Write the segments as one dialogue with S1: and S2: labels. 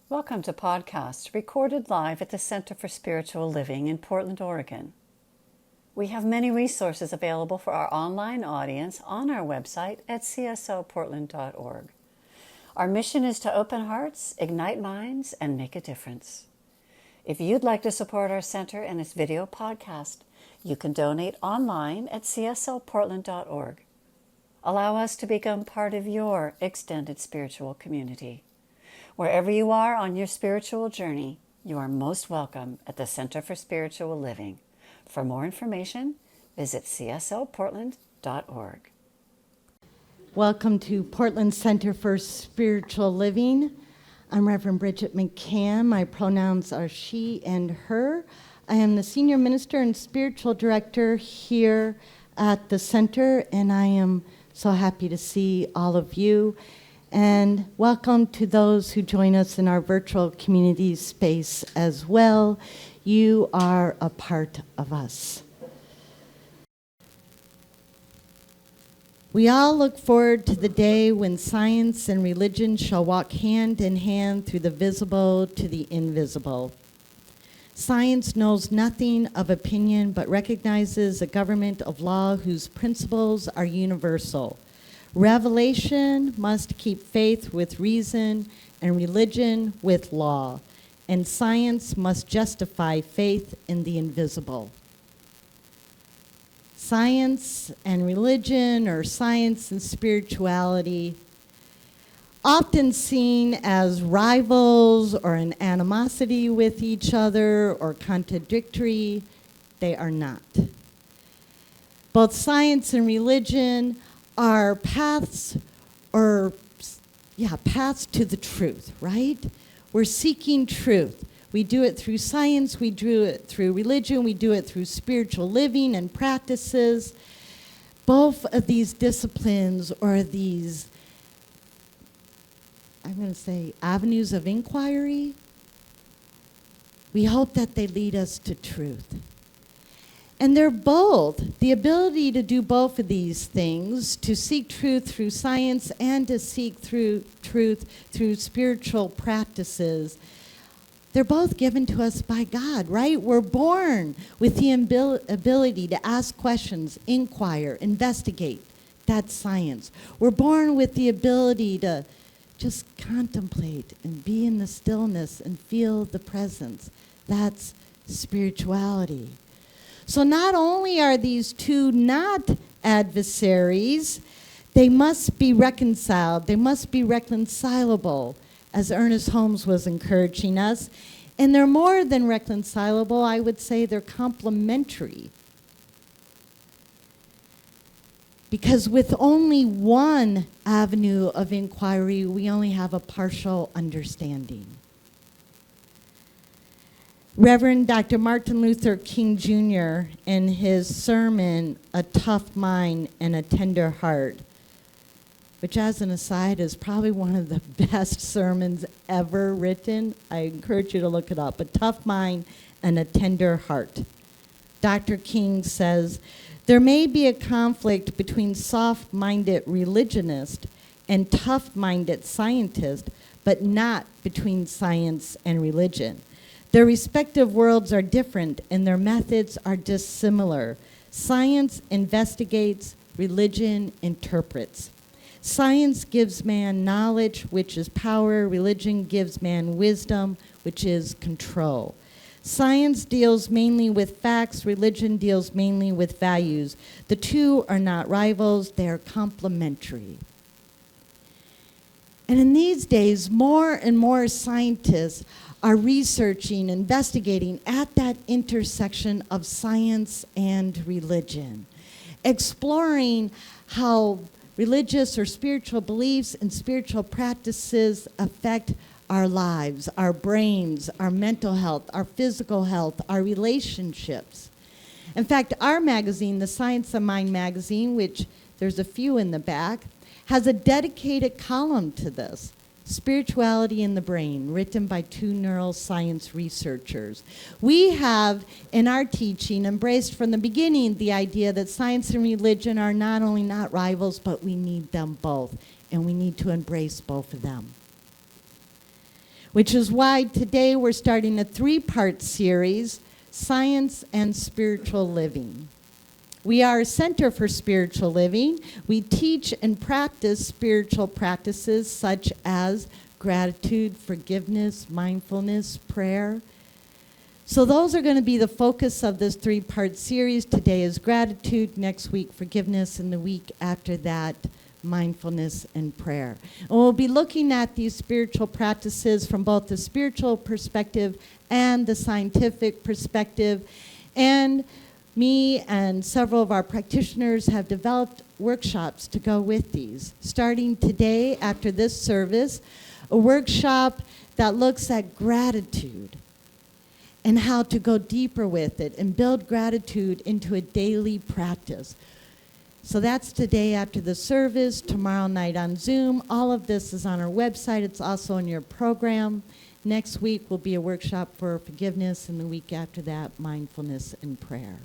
S1: Welcome to podcasts recorded live at the Center for Spiritual Living in Portland, Oregon. We have many resources available for our online audience on our website at csoportland.org. Our mission is to open hearts, ignite minds, and make a difference. If you'd like to support our center and its video podcast, you can donate online at csoportland.org. Allow us to become part of your extended spiritual community. Wherever you are on your spiritual journey, you are most welcome at the Center for Spiritual Living. For more information, visit csoportland.org.
S2: Welcome to Portland Center for Spiritual Living. I'm Reverend Bridget McCann. My pronouns are she and her. I am the Senior Minister and Spiritual Director here at the Center, and I am so happy to see all of you. And welcome to those who join us in our virtual community space as well. You are a part of us. We all look forward to the day when science and religion shall walk hand in hand through the visible to the invisible. Science knows nothing of opinion but recognizes a government of law whose principles are universal. Revelation must keep faith with reason and religion with law, and science must justify faith in the invisible. Science and religion, or science and spirituality, often seen as rivals or an animosity with each other or contradictory, they are not. Both science and religion are paths to the truth, right? We're seeking truth. We do it through science, we do it through religion, we do it through spiritual living and practices. Both of these disciplines, or these, I'm going to say, avenues of inquiry, we hope that they lead us to truth. And they're both, the ability to do both of these things, to seek truth through science and to seek truth through spiritual practices, they're both given to us by God, right? We're born with the ability to ask questions, inquire, investigate. That's science. We're born with the ability to just contemplate and be in the stillness and feel the presence. That's spirituality. So not only are these two not adversaries, they must be reconciled. They must be reconcilable, as Ernest Holmes was encouraging us. And they're more than reconcilable. I would say they're complementary. Because with only one avenue of inquiry, we only have a partial understanding. Reverend Dr. Martin Luther King Jr., in his sermon, A Tough Mind and a Tender Heart, which as an aside is probably one of the best sermons ever written. I encourage you to look it up. A Tough Mind and a Tender Heart. Dr. King says, there may be a conflict between soft-minded religionists and tough-minded scientists, but not between science and religion. Their respective worlds are different, and their methods are dissimilar. Science investigates, religion interprets. Science gives man knowledge, which is power. Religion gives man wisdom, which is control. Science deals mainly with facts. Religion deals mainly with values. The two are not rivals. They are complementary. And in these days, more and more scientists are researching, investigating at that intersection of science and religion, exploring how religious or spiritual beliefs and spiritual practices affect our lives, our brains, our mental health, our physical health, our relationships. In fact, our magazine, the Science of Mind magazine, which there's a few in the back, has a dedicated column to this. Spirituality in the Brain, written by two neuroscience researchers. We have, in our teaching, embraced from the beginning the idea that science and religion are not only not rivals, but we need them both, and we need to embrace both of them. which is why today we're starting a 3-part series, Science and Spiritual Living. We are a center for spiritual living. We teach and practice spiritual practices such as gratitude, forgiveness, mindfulness, prayer. So those are going to be the focus of this 3-part series. Today is gratitude, next week forgiveness, and the week after that mindfulness and prayer. And we'll be looking at these spiritual practices from both the spiritual perspective and the scientific perspective. And me and several of our practitioners have developed workshops to go with these. Starting today after this service, a workshop that looks at gratitude and how to go deeper with it and build gratitude into a daily practice. So that's today after the service, tomorrow night on Zoom. All of this is on our website. It's also in your program. Next week will be a workshop for forgiveness, and the week after that, mindfulness and prayer.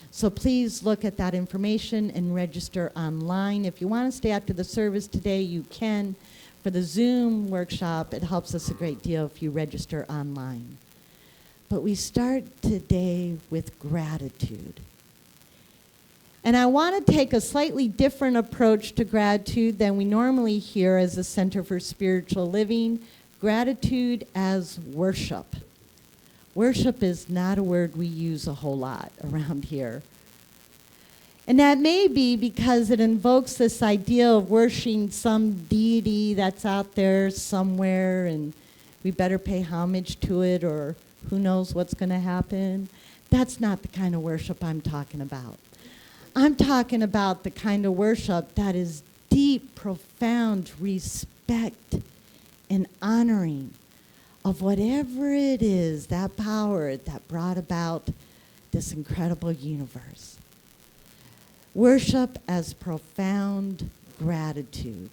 S2: So please look at that information and register online. If you want to stay after the service today, you can. For the Zoom workshop, it helps us a great deal if you register online. But we start today with gratitude. And I want to take a slightly different approach to gratitude than we normally hear as a Center for Spiritual Living. Gratitude as worship. Worship is not a word we use a whole lot around here. And that may be because it invokes this idea of worshiping some deity that's out there somewhere, and we better pay homage to it, or who knows what's going to happen. That's not the kind of worship I'm talking about. I'm talking about the kind of worship that is deep, profound respect and honoring of whatever it is, that power that brought about this incredible universe. Worship as profound gratitude.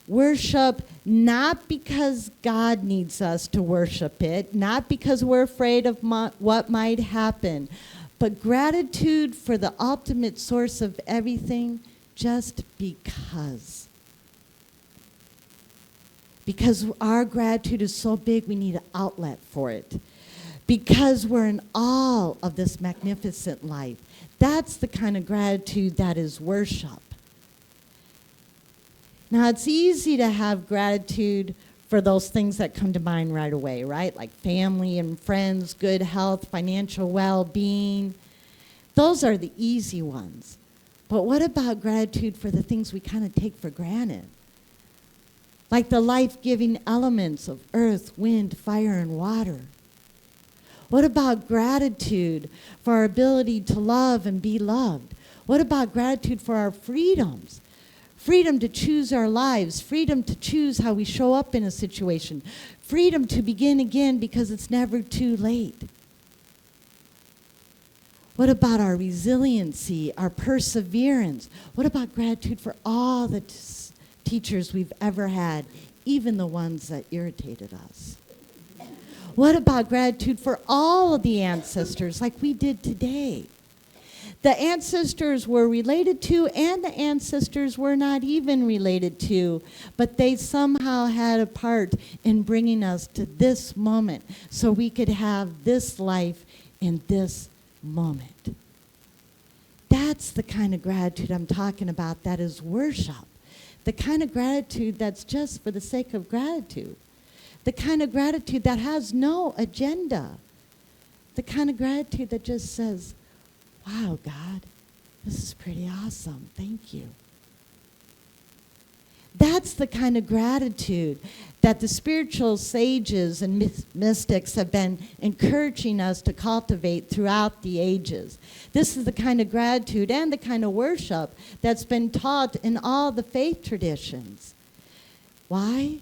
S2: Worship not because God needs us to worship it, not because we're afraid of what might happen, but gratitude for the ultimate source of everything, just because. Because our gratitude is so big, we need an outlet for it. Because we're in awe of this magnificent life. That's the kind of gratitude that is worship. Now, it's easy to have gratitude for those things that come to mind right away, right? Like family and friends, good health, financial well-being. Those are the easy ones. But what about gratitude for the things we kind of take for granted? Like the life-giving elements of earth, wind, fire, and water. What about gratitude for our ability to love and be loved? What about gratitude for our freedoms? Freedom to choose our lives, freedom to choose how we show up in a situation, freedom to begin again because it's never too late. What about our resiliency, our perseverance? What about gratitude for all the teachers we've ever had, even the ones that irritated us? What about gratitude for all of the ancestors like we did today? The ancestors were related to, and the ancestors were not even related to, but they somehow had a part in bringing us to this moment so we could have this life in this moment. That's the kind of gratitude I'm talking about that is worship. The kind of gratitude that's just for the sake of gratitude. The kind of gratitude that has no agenda. The kind of gratitude that just says, wow, God, this is pretty awesome. Thank you. That's the kind of gratitude that the spiritual sages and mystics have been encouraging us to cultivate throughout the ages. This is the kind of gratitude and the kind of worship that's been taught in all the faith traditions. Why?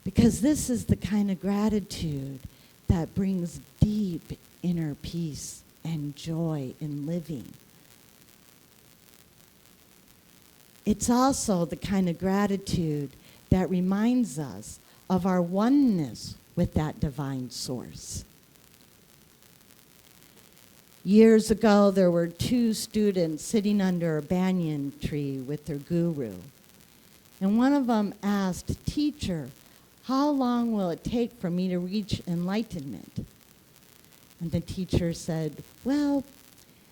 S2: Because this is the kind of gratitude that brings deep inner peace and joy in living. It's also the kind of gratitude that reminds us of our oneness with that divine source. Years ago, there were 2 students sitting under a banyan tree with their guru. And one of them asked, "Teacher, how long will it take for me to reach enlightenment?" And the teacher said, "Well,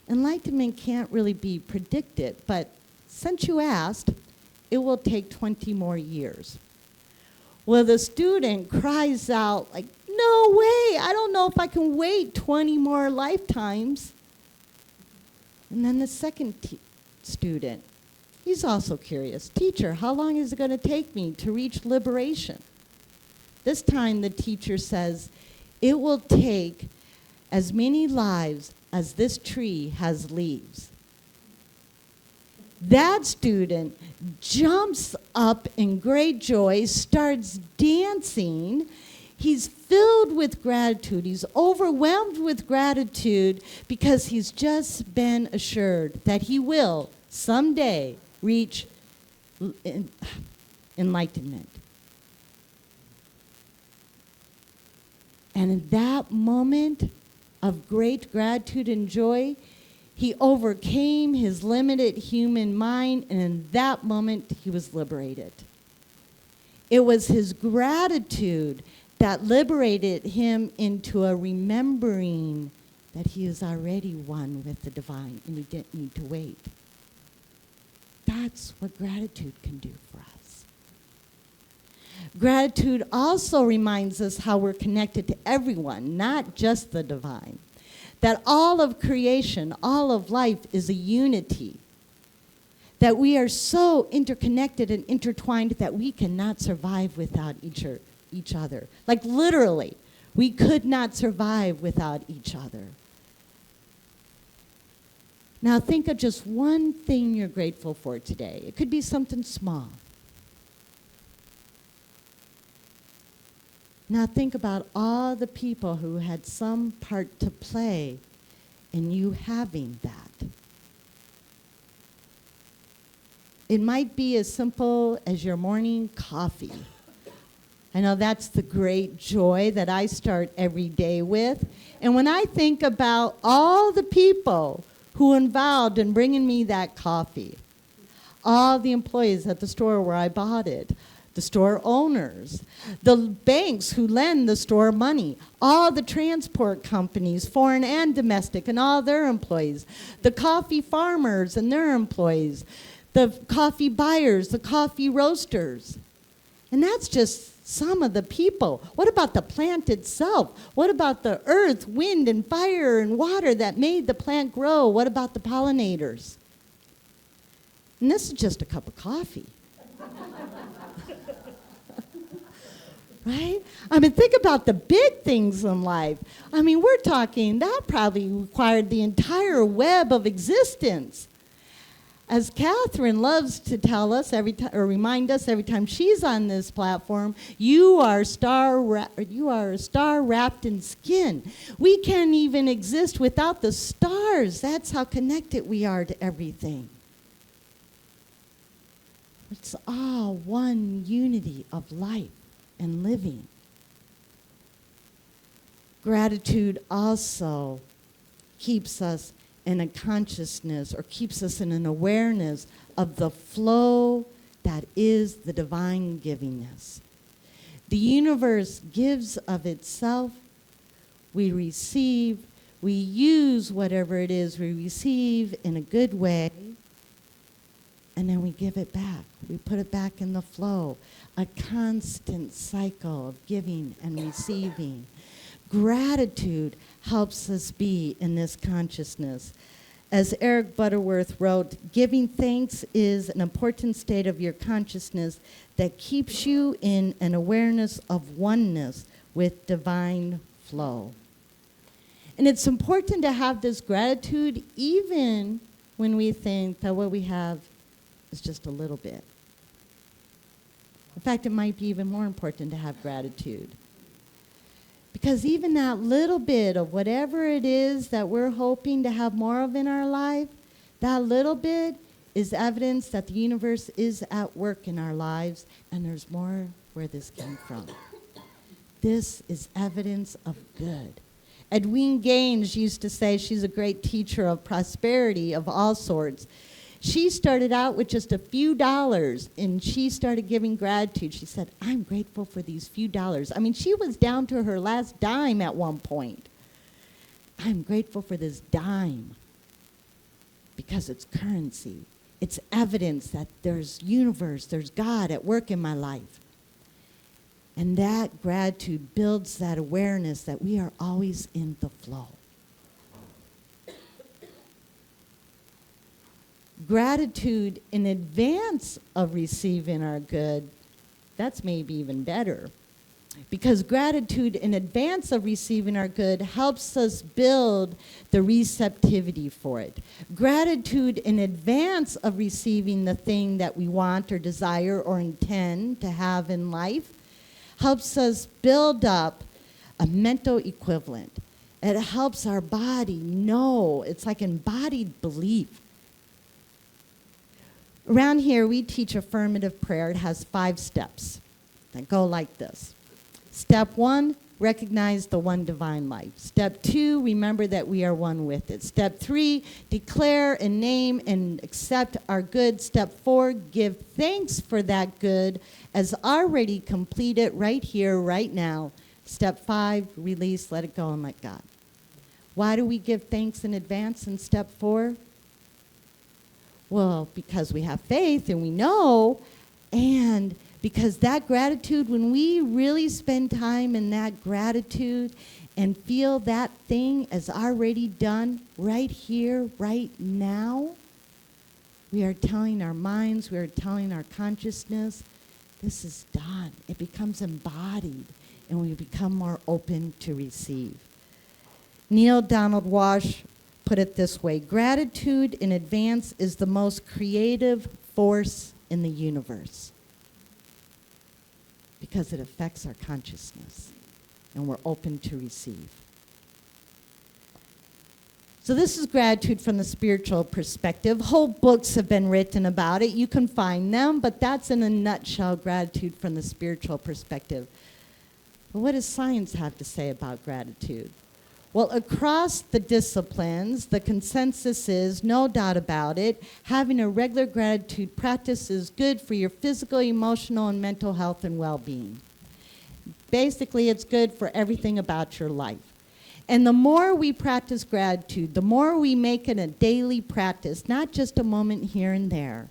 S2: enlightenment can't really be predicted, but since you asked, it will take 20 more years." Well, the student cries out, like, "No way, I don't know if I can wait 20 more lifetimes." And then the second student, he's also curious. "Teacher, how long is it going to take me to reach liberation?" This time the teacher says, "It will take as many lives as this tree has leaves." That student jumps up in great joy, starts dancing. He's filled with gratitude. He's overwhelmed with gratitude because he's just been assured that he will someday reach enlightenment. And in that moment of great gratitude and joy, he overcame his limited human mind, and in that moment, he was liberated. It was his gratitude that liberated him into a remembering that he is already one with the divine, and he didn't need to wait. That's what gratitude can do for us. Gratitude also reminds us how we're connected to everyone, not just the divine. That all of creation, all of life is a unity. That we are so interconnected and intertwined that we cannot survive without each other. Like literally, we could not survive without each other. Now think of just one thing you're grateful for today. It could be something small. Now think about all the people who had some part to play in you having that. It might be as simple as your morning coffee. I know that's the great joy that I start every day with. And when I think about all the people who involved in bringing me that coffee, all the employees at the store where I bought it, the store owners, the banks who lend the store money, all the transport companies, foreign and domestic, and all their employees, the coffee farmers and their employees, the coffee buyers, the coffee roasters. And that's just some of the people. What about the plant itself? What about the earth, wind, and fire and water that made the plant grow? What about the pollinators? And this is just a cup of coffee. Right? I mean, think about the big things in life. I mean, we're talking, that probably required the entire web of existence. As Catherine loves to tell us every time, or remind us every time she's on this platform, you are a star wrapped in skin. We can't even exist without the stars. That's how connected we are to everything. It's all one unity of life and living. Gratitude also keeps us in a consciousness, or keeps us in an awareness of the flow that is the divine givingness. The universe gives of itself. We receive. We use whatever it is we receive in a good way, and then we give it back. We put it back in the flow. A constant cycle of giving and receiving. Gratitude helps us be in this consciousness. As Eric Butterworth wrote, giving thanks is an important state of your consciousness that keeps you in an awareness of oneness with divine flow. And it's important to have this gratitude even when we think that what we have is just a little bit. In fact, it might be even more important to have gratitude. Because even that little bit of whatever it is that we're hoping to have more of in our life, that little bit is evidence that the universe is at work in our lives, and there's more where this came from. This is evidence of good. Edwene Gaines used to say, she's a great teacher of prosperity of all sorts. She started out with just a few dollars, and she started giving gratitude. She said, I'm grateful for these few dollars. I mean, she was down to her last dime at one point. I'm grateful for this dime because it's currency. It's evidence that there's universe, there's God at work in my life. And that gratitude builds that awareness that we are always in the flow. Gratitude in advance of receiving our good, that's maybe even better. Because gratitude in advance of receiving our good helps us build the receptivity for it. Gratitude in advance of receiving the thing that we want or desire or intend to have in life helps us build up a mental equivalent. It helps our body know. It's like embodied belief. Around here, we teach affirmative prayer. It has 5 steps that go like this. Step 1, recognize the one divine life. Step 2, remember that we are one with it. Step 3, declare and name and accept our good. Step 4, give thanks for that good as already completed right here, right now. Step 5, release, let it go, and let God. Why do we give thanks in advance in step 4? Well, because we have faith and we know, and because that gratitude, when we really spend time in that gratitude and feel that thing as already done right here, right now, we are telling our minds, we are telling our consciousness, this is done. It becomes embodied, and we become more open to receive. Neil Donald Walsh put it this way: gratitude in advance is the most creative force in the universe because it affects our consciousness and we're open to receive. So this is gratitude from the spiritual perspective. Whole books have been written about it. You can find them, but that's in a nutshell gratitude from the spiritual perspective. But what does science have to say about gratitude? Well, across the disciplines, the consensus is, no doubt about it, having a regular gratitude practice is good for your physical, emotional, and mental health and well-being. Basically, it's good for everything about your life. And the more we practice gratitude, the more we make it a daily practice, not just a moment here and there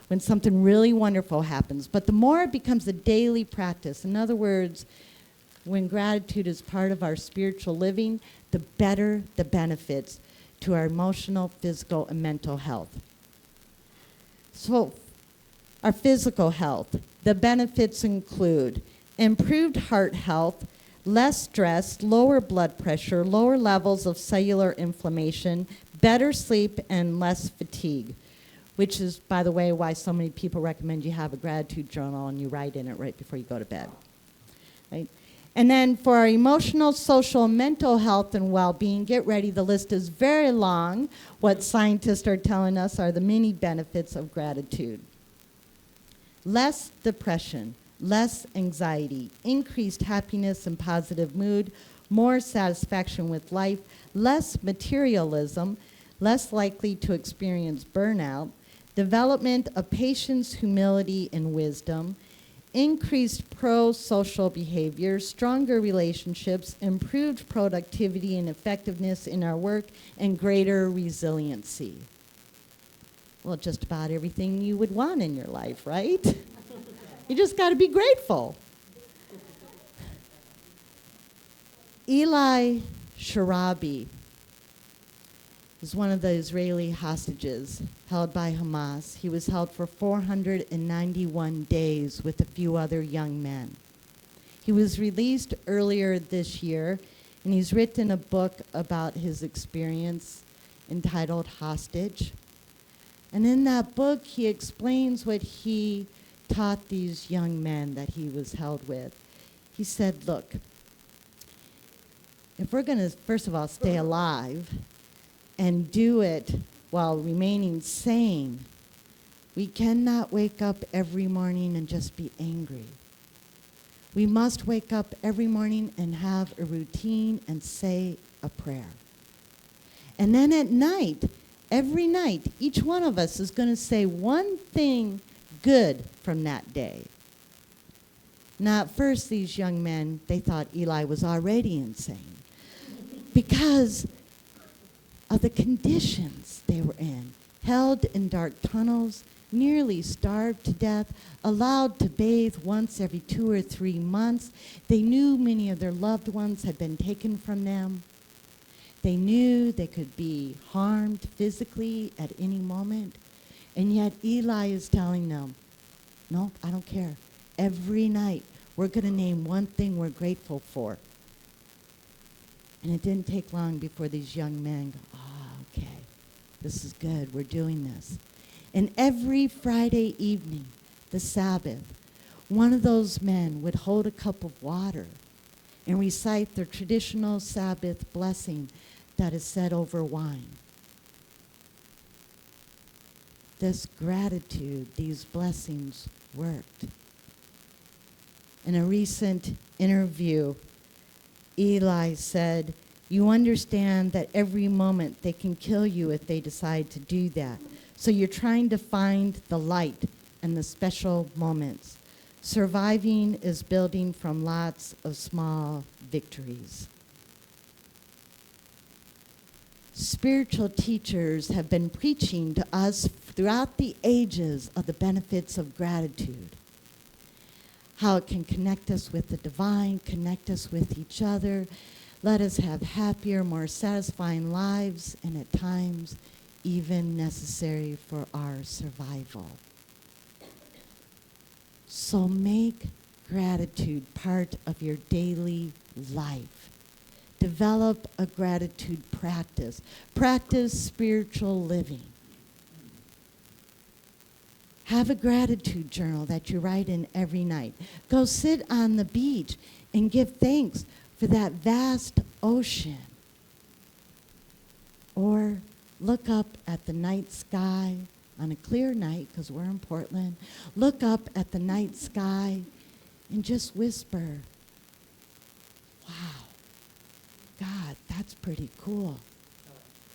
S2: when something really wonderful happens, but the more it becomes a daily practice. In other words, when gratitude is part of our spiritual living, the better the benefits to our emotional, physical, and mental health. So, our physical health, the benefits include improved heart health, less stress, lower blood pressure, lower levels of cellular inflammation, better sleep, and less fatigue, which is, by the way, why so many people recommend you have a gratitude journal and you write in it right before you go to bed. Right? And then for our emotional, social, and mental health and well-being, get ready, the list is very long. What scientists are telling us are the many benefits of gratitude. Less depression, less anxiety, increased happiness and positive mood, more satisfaction with life, less materialism, less likely to experience burnout, development of patience, humility, and wisdom, increased pro-social behavior, stronger relationships, improved productivity and effectiveness in our work, and greater resiliency. Well, just about everything you would want in your life, right? You just got to be grateful. Eli Sharabi is one of the Israeli hostages held by Hamas. He was held for 491 days with a few other young men. He was released earlier this year, and he's written a book about his experience entitled Hostage. And in that book, he explains what he taught these young men that he was held with. He said, look, if we're going to, first of all, stay alive and do it while remaining sane, we cannot wake up every morning and just be angry. We must wake up every morning and have a routine and say a prayer. And then at night, every night, each one of us is going to say one thing good from that day. Now, at first, these young men, they thought Eli was already insane because of the conditions they were in. Held in dark tunnels, nearly starved to death, allowed to bathe once every 2 or 3 months. They knew many of their loved ones had been taken from them. They knew they could be harmed physically at any moment. And yet Eli is telling them, no, I don't care. Every night we're going to name one thing we're grateful for. And it didn't take long before these young men go, okay, this is good, we're doing this. And every Friday evening, the Sabbath, one of those men would hold a cup of water and recite their traditional Sabbath blessing that is said over wine. This gratitude, these blessings worked. In a recent interview, Eli said, you understand that every moment they can kill you if they decide to do that. So you're trying to find the light and the special moments. Surviving is building from lots of small victories. Spiritual teachers have been preaching to us throughout the ages of the benefits of gratitude. How it can connect us with the divine, connect us with each other, let us have happier, more satisfying lives, and at times even necessary for our survival. So make gratitude part of your daily life. Develop a gratitude practice. Practice spiritual living. Have a gratitude journal that you write in every night. Go sit on the beach and give thanks for that vast ocean. Or look up at the night sky on a clear night, because we're in Portland. Look up at the night sky and just whisper, wow, God, that's pretty cool.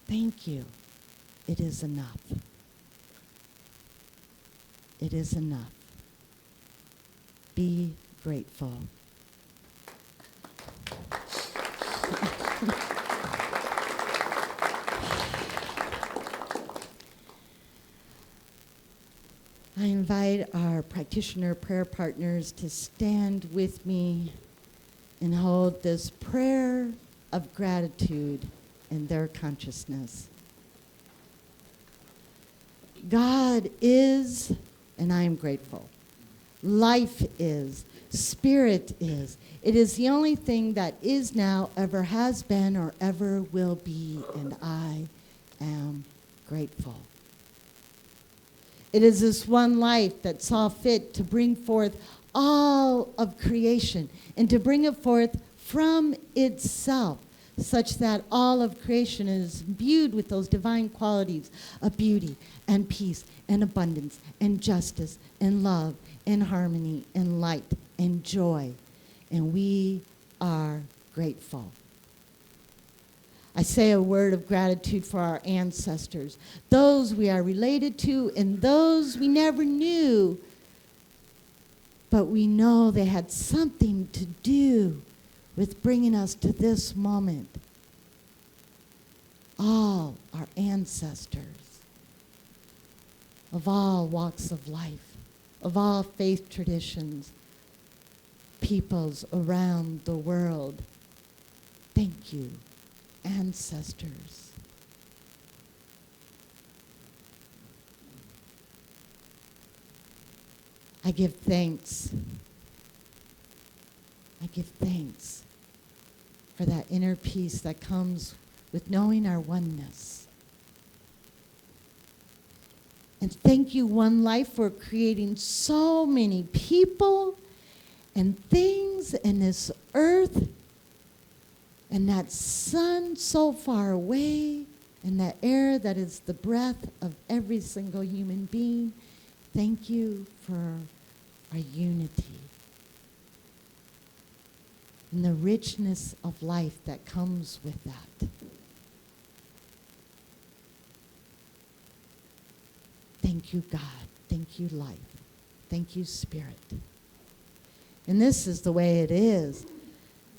S2: Thank you. It is enough. It is enough. Be grateful. I invite our practitioner prayer partners to stand with me and hold this prayer of gratitude in their consciousness. God is, and I am grateful. Life is. Spirit is. It is the only thing that is now, ever has been, or ever will be, and I am grateful. It is this one life that saw fit to bring forth all of creation and to bring it forth from itself, such that all of creation is imbued with those divine qualities of beauty and peace and abundance and justice and love and harmony and light and joy. And we are grateful. I say a word of gratitude for our ancestors, those we are related to and those we never knew, but we know they had something to do with bringing us to this moment. All our ancestors of all walks of life, of all faith traditions, peoples around the world. Thank you, ancestors. I give thanks. I give thanks for that inner peace that comes with knowing our oneness. And thank you, One Life, for creating so many people and things in this earth and that sun so far away and that air that is the breath of every single human being. Thank you for our unity and the richness of life that comes with that. Thank you, God. Thank you, life. Thank you, Spirit. And this is the way it is.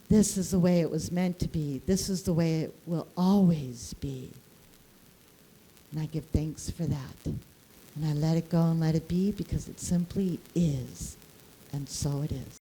S2: This is the way it was meant to be. This is the way it will always be. And I give thanks for that. And I let it go and let it be because it simply is. And so it is.